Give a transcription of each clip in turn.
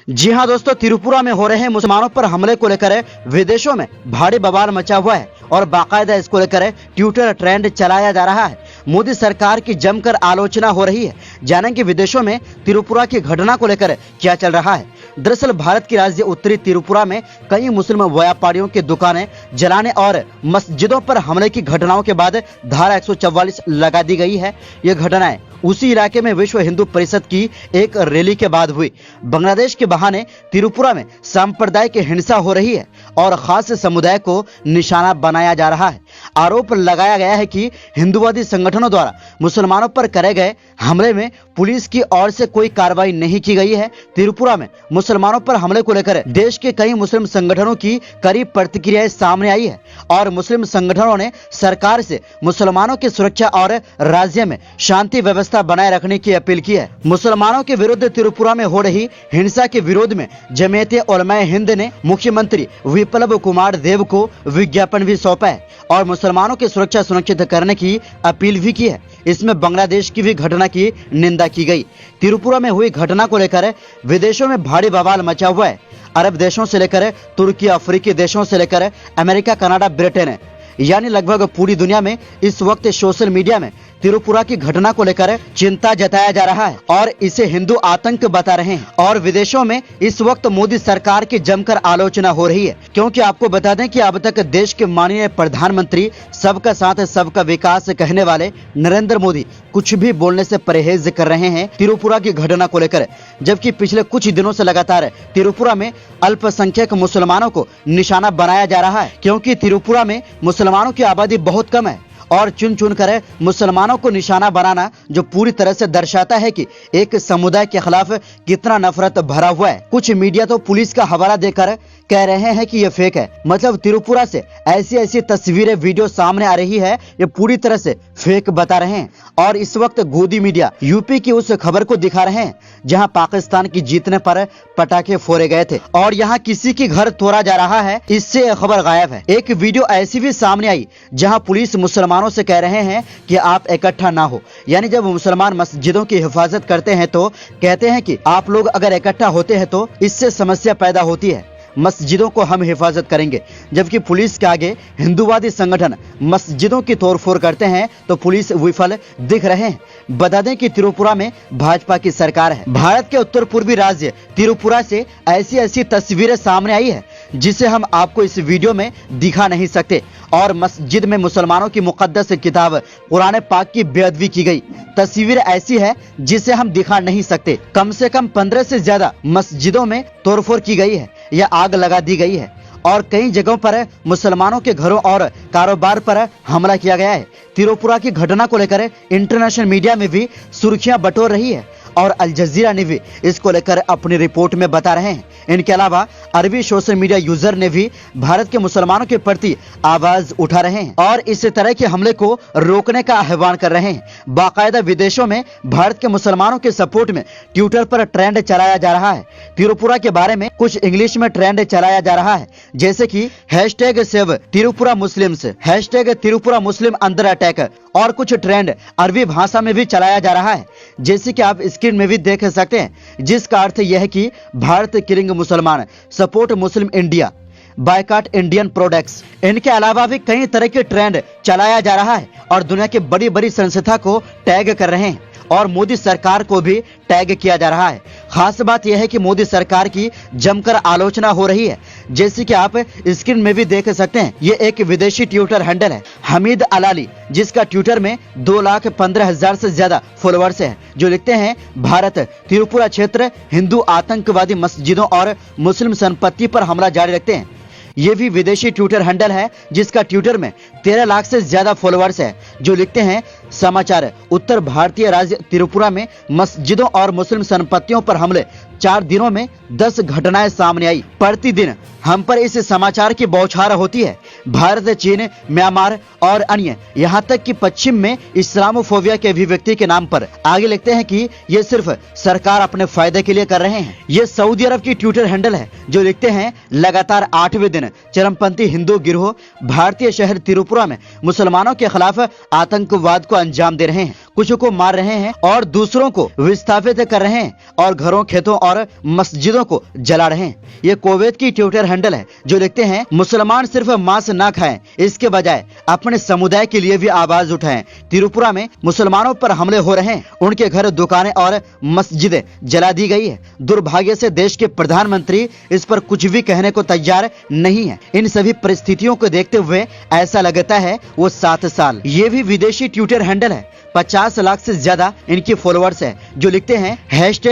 जी हां दोस्तों, त्रिपुरा में हो रहे मुसलमानों पर हमले को लेकर विदेशों में भारी बवाल मचा हुआ है और बाकायदा इसको लेकर ट्विटर ट्रेंड चलाया जा रहा है। मोदी सरकार की जमकर आलोचना हो रही है। जानेंगे विदेशों में त्रिपुरा की घटना को लेकर क्या चल रहा है। दरअसल भारत की राज्य उत्तरी त्रिपुरा में कई मुस्लिम व्यापारियों की दुकानें जलाने और मस्जिदों पर हमले की घटनाओं के बाद धारा 144 लगा दी गई है। ये घटनाएं उसी इलाके में विश्व हिंदू परिषद की एक रैली के बाद हुई। बांग्लादेश के बहाने त्रिपुरा में सांप्रदायिक हिंसा हो रही है और खास समुदाय को निशाना बनाया जा रहा है। आरोप लगाया गया है कि हिंदुवादी संगठनों द्वारा मुसलमानों पर करे गए हमले में पुलिस की ओर से कोई कार्रवाई नहीं की गई है। त्रिपुरा में मुसलमानों पर हमले को लेकर देश के कई मुस्लिम संगठनों की कड़ी प्रतिक्रियाएं सामने आई है और मुस्लिम संगठनों ने सरकार से मुसलमानों की सुरक्षा और राज्य में शांति व्यवस्था बनाए रखने की अपील की है। मुसलमानों के विरुद्ध त्रिपुरा में हो रही हिंसा के विरोध में जमीयत उलमाए हिंद ने मुख्यमंत्री विप्लव कुमार देव को विज्ञापन भी सौंपा है और मुसलमानों की सुरक्षा सुनिश्चित करने की अपील भी की है। इसमें बांग्लादेश की भी घटना की निंदा की गई। त्रिपुरा में हुई घटना को लेकर विदेशों में भारी बवाल मचा हुआ है। अरब देशों से लेकर तुर्की, अफ्रीकी देशों से लेकर अमेरिका, कनाडा, ब्रिटेन यानी लगभग पूरी दुनिया में इस वक्त सोशल मीडिया में त्रिपुरा की घटना को लेकर चिंता जताया जा रहा है और इसे हिंदू आतंक बता रहे हैं। और विदेशों में इस वक्त मोदी सरकार की जमकर आलोचना हो रही है, क्योंकि आपको बता दें कि अब तक देश के माननीय प्रधानमंत्री सबका साथ सबका विकास कहने वाले नरेंद्र मोदी कुछ भी बोलने से परहेज कर रहे हैं त्रिपुरा की घटना को लेकर। जबकि पिछले कुछ दिनों से लगातार त्रिपुरा में अल्पसंख्यक मुसलमानों को निशाना बनाया जा रहा है, क्योंकि त्रिपुरा में मुसलमानों की आबादी बहुत कम है और चुन चुन कर मुसलमानों को निशाना बनाना जो पूरी तरह से दर्शाता है कि एक समुदाय के खिलाफ कितना नफरत भरा हुआ है। कुछ मीडिया तो पुलिस का हवाला देकर कह रहे हैं कि ये फेक है। मतलब त्रिपुरा से ऐसी ऐसी तस्वीरें, वीडियो सामने आ रही है, ये पूरी तरह से फेक बता रहे हैं। और इस वक्त गोदी मीडिया यूपी की उस खबर को दिखा रहे हैं जहां पाकिस्तान की जीतने पर पटाखे फोड़े गए थे और यहां किसी के घर तोड़ा जा रहा है। इससे यह खबर गायब है। एक वीडियो ऐसी भी सामने आई जहां पुलिस मुसलमानों से कह रहे हैं कि आप इकट्ठा ना हो। यानी जब मुसलमान मस्जिदों की हिफाजत करते हैं तो कहते हैं कि आप लोग अगर इकट्ठा होते हैं तो इससे समस्या पैदा होती है, मस्जिदों को हम हिफाजत करेंगे। जबकि पुलिस के आगे हिंदुवादी संगठन मस्जिदों की तोड़फोड़ करते हैं तो पुलिस विफल दिख रहे हैं। बता दें कि त्रिपुरा में भाजपा की सरकार है। भारत के उत्तर पूर्वी राज्य त्रिपुरा से ऐसी ऐसी तस्वीरें सामने आई है जिसे हम आपको इस वीडियो में दिखा नहीं सकते। और मस्जिद में मुसलमानों की मुकद्दस किताब कुरान पाक की बेअदबी की गई। तस्वीर ऐसी है जिसे हम दिखा नहीं सकते। कम से कम 15 से ज्यादा मस्जिदों में तोड़फोड़ की गई है या आग लगा दी गई है और कई जगहों पर मुसलमानों के घरों और कारोबार पर हमला किया गया है। त्रिपुरा की घटना को लेकर इंटरनेशनल मीडिया में भी सुर्खियां बटोर रही है और अल जजीरा ने भी इसको लेकर अपनी रिपोर्ट में बता रहे हैं। इनके अलावा अरबी सोशल मीडिया यूजर ने भी भारत के मुसलमानों के प्रति आवाज उठा रहे हैं और इस तरह के हमले को रोकने का आह्वान कर रहे हैं। बाकायदा विदेशों में भारत के मुसलमानों के सपोर्ट में ट्विटर पर ट्रेंड चलाया जा रहा है। त्रिपुरा के बारे में कुछ इंग्लिश में ट्रेंड चलाया जा रहा है, जैसे कि #सेव त्रिपुरा मुस्लिम्स, #त्रिपुरा मुस्लिम अंडर अटैक और कुछ ट्रेंड अरबी भाषा में भी चलाया जा रहा है, जैसे कि आप स्क्रीन में भी देख सकते हैं, जिसका अर्थ यह है कि भारत किलिंग मुसलमान, सपोर्ट मुस्लिम इंडिया, बायकॉट इंडियन प्रोडक्ट्स। इनके अलावा भी कई तरह के ट्रेंड चलाया जा रहा है और दुनिया की बड़ी बड़ी संस्था को टैग कर रहे हैं और मोदी सरकार को भी टैग किया जा रहा है। खास बात यह है कि मोदी सरकार की जमकर आलोचना हो रही है, जैसे कि आप स्क्रीन में भी देख सकते हैं। ये एक विदेशी ट्विटर हैंडल है हमीद अलाली, जिसका ट्विटर में 2,15,000 से ज्यादा फॉलोअर्स है, जो लिखते हैं भारत त्रिपुरा क्षेत्र हिंदू आतंकवादी मस्जिदों और मुस्लिम संपत्ति पर हमला जारी रखते हैं। ये भी विदेशी ट्विटर हैंडल है जिसका ट्विटर में 13 लाख से ज्यादा फॉलोअर्स है, जो लिखते हैं समाचार उत्तर भारतीय राज्य त्रिपुरा में मस्जिदों और मुस्लिम संपत्तियों पर हमले, 4 दिनों में 10 घटनाएं सामने आई। प्रतिदिन हम पर इस समाचार की बौछार होती है। भारत, चीन, म्यांमार और अन्य यहाँ तक कि पश्चिम में इस्लामोफोबिया के अभिव्यक्ति के नाम पर आगे लिखते हैं कि ये सिर्फ सरकार अपने फायदे के लिए कर रहे हैं। ये सऊदी अरब की ट्विटर हैंडल है जो लिखते हैं लगातार 8वें दिन चरमपंथी हिंदू गिरोह भारतीय शहर त्रिपुरा में मुसलमानों के खिलाफ आतंकवाद को अंजाम दे रहे हैं, कुछ को मार रहे हैं और दूसरों को विस्थापित कर रहे हैं और घरों, खेतों और मस्जिदों को जला रहे हैं। ये कुवैत की ट्विटर हैंडल है जो लिखते हैं मुसलमान सिर्फ मांस ना खाएं, इसके बजाय अपने समुदाय के लिए भी आवाज उठाएं। त्रिपुरा में मुसलमानों पर हमले हो रहे हैं, उनके घर, दुकानें और मस्जिदें जला दी गई है। दुर्भाग्य से देश के प्रधानमंत्री इस पर कुछ भी कहने को तैयार नहीं है। इन सभी परिस्थितियों को देखते हुए ऐसा लगता है वो 7 साल। ये भी विदेशी ट्विटर हैंडल है, 50 लाख से ज्यादा इनकी फॉलोअर्स है जो लिखते हैं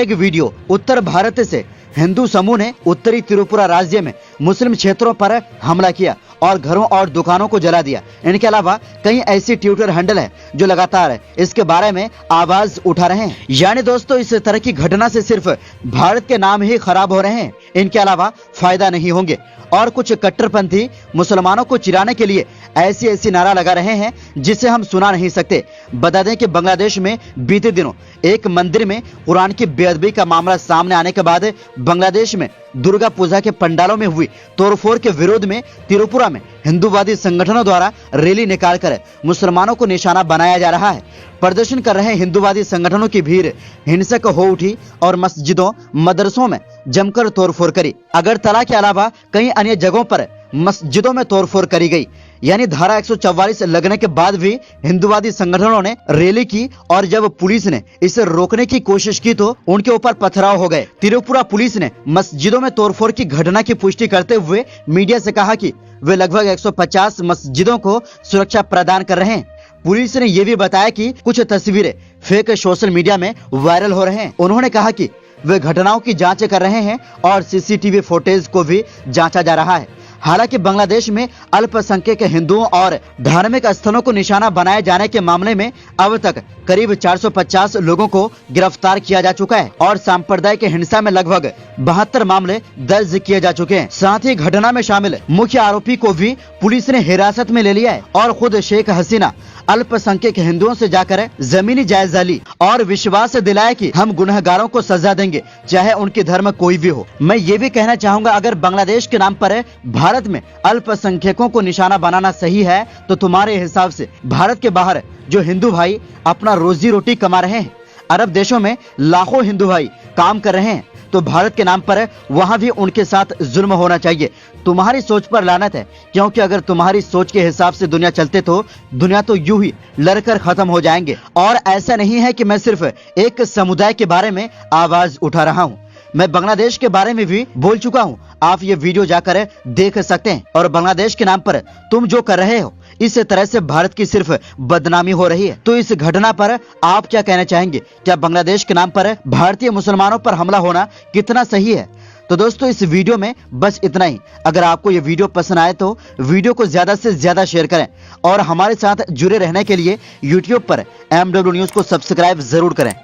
#वीडियो। उत्तर भारत से हिंदू समूह ने उत्तरी त्रिपुरा राज्य में मुस्लिम क्षेत्रों पर हमला किया और घरों और दुकानों को जला दिया। इनके अलावा कई ऐसी ट्विटर हैंडल है जो लगातार इसके बारे में आवाज उठा रहे हैं। यानी दोस्तों, इस तरह की घटना से सिर्फ भारत के नाम ही खराब हो रहे हैं, इनके अलावा फायदा नहीं होंगे। और कुछ कट्टरपंथी मुसलमानों को चिढ़ाने के लिए ऐसी नारा लगा रहे हैं जिसे हम सुना नहीं सकते। बता दें कि बांग्लादेश में बीते दिनों एक मंदिर में कुरान की बेअदबी का मामला सामने आने के बाद बांग्लादेश में दुर्गा पूजा के पंडालों में हुई तोड़फोड़ के विरोध में त्रिपुरा में हिंदूवादी संगठनों द्वारा रैली निकालकर मुसलमानों को निशाना बनाया जा रहा है। प्रदर्शन कर रहे हिंदूवादी संगठनों की भीड़ हिंसक हो उठी और मस्जिदों, मदरसों में जमकर तोड़फोड़ करी। अगरतला के अलावा कई अन्य जगहों पर मस्जिदों में तोड़फोड़ करी गई। यानी धारा 144 लगने के बाद भी हिंदूवादी संगठनों ने रैली की और जब पुलिस ने इसे रोकने की कोशिश की तो उनके ऊपर पथराव हो गए। त्रिपुरा पुलिस ने मस्जिदों में तोड़फोड़ की घटना की पुष्टि करते हुए मीडिया से कहा कि वे लगभग 150 मस्जिदों को सुरक्षा प्रदान कर रहे हैं। पुलिस ने यह भी बताया कि कुछ तस्वीरें फेक सोशल मीडिया में वायरल हो रहे हैं। उन्होंने कहा कि वे घटनाओं की जांच कर रहे हैं और सीसीटीवी फुटेज को भी जांचा जा रहा है। हालांकि बांग्लादेश में अल्पसंख्यक हिंदुओं और धार्मिक स्थलों को निशाना बनाए जाने के मामले में अब तक करीब 450 लोगों को गिरफ्तार किया जा चुका है और सांप्रदायिक हिंसा में लगभग 72 मामले दर्ज किए जा चुके हैं। साथ ही घटना में शामिल मुख्य आरोपी को भी पुलिस ने हिरासत में ले लिया है और खुद शेख हसीना अल्पसंख्यक हिंदुओं से जाकर जमीनी जायजा ली और विश्वास दिलाया कि हम गुनहगारों को सजा देंगे, चाहे उनके धर्म कोई भी हो। मैं ये भी कहना चाहूंगा, अगर बांग्लादेश के नाम पर भारत में अल्पसंख्यकों को निशाना बनाना सही है तो तुम्हारे हिसाब से भारत के बाहर जो हिंदू भाई अपना रोजी रोटी कमा रहे हैं, अरब देशों में लाखों हिंदू भाई काम कर रहे हैं, तो भारत के नाम पर वहां भी उनके साथ जुल्म होना चाहिए। तुम्हारी सोच पर लानत है, क्योंकि अगर तुम्हारी सोच के हिसाब से दुनिया चलते तो दुनिया तो यूं ही लड़कर खत्म हो जाएंगे। और ऐसा नहीं है कि मैं सिर्फ एक समुदाय के बारे में आवाज उठा रहा हूं, मैं बांग्लादेश के बारे में भी बोल चुका हूं। आप ये वीडियो जाकर देख सकते हैं। और बांग्लादेश के नाम पर तुम जो कर रहे हो, इस तरह से भारत की सिर्फ बदनामी हो रही है। तो इस घटना पर आप क्या कहना चाहेंगे? क्या बांग्लादेश के नाम पर भारतीय मुसलमानों पर हमला होना कितना सही है? तो दोस्तों, इस वीडियो में बस इतना ही। अगर आपको ये वीडियो पसंद आए तो वीडियो को ज्यादा से ज्यादा शेयर करें और हमारे साथ जुड़े रहने के लिए YouTube पर MW न्यूज को सब्सक्राइब जरूर करें।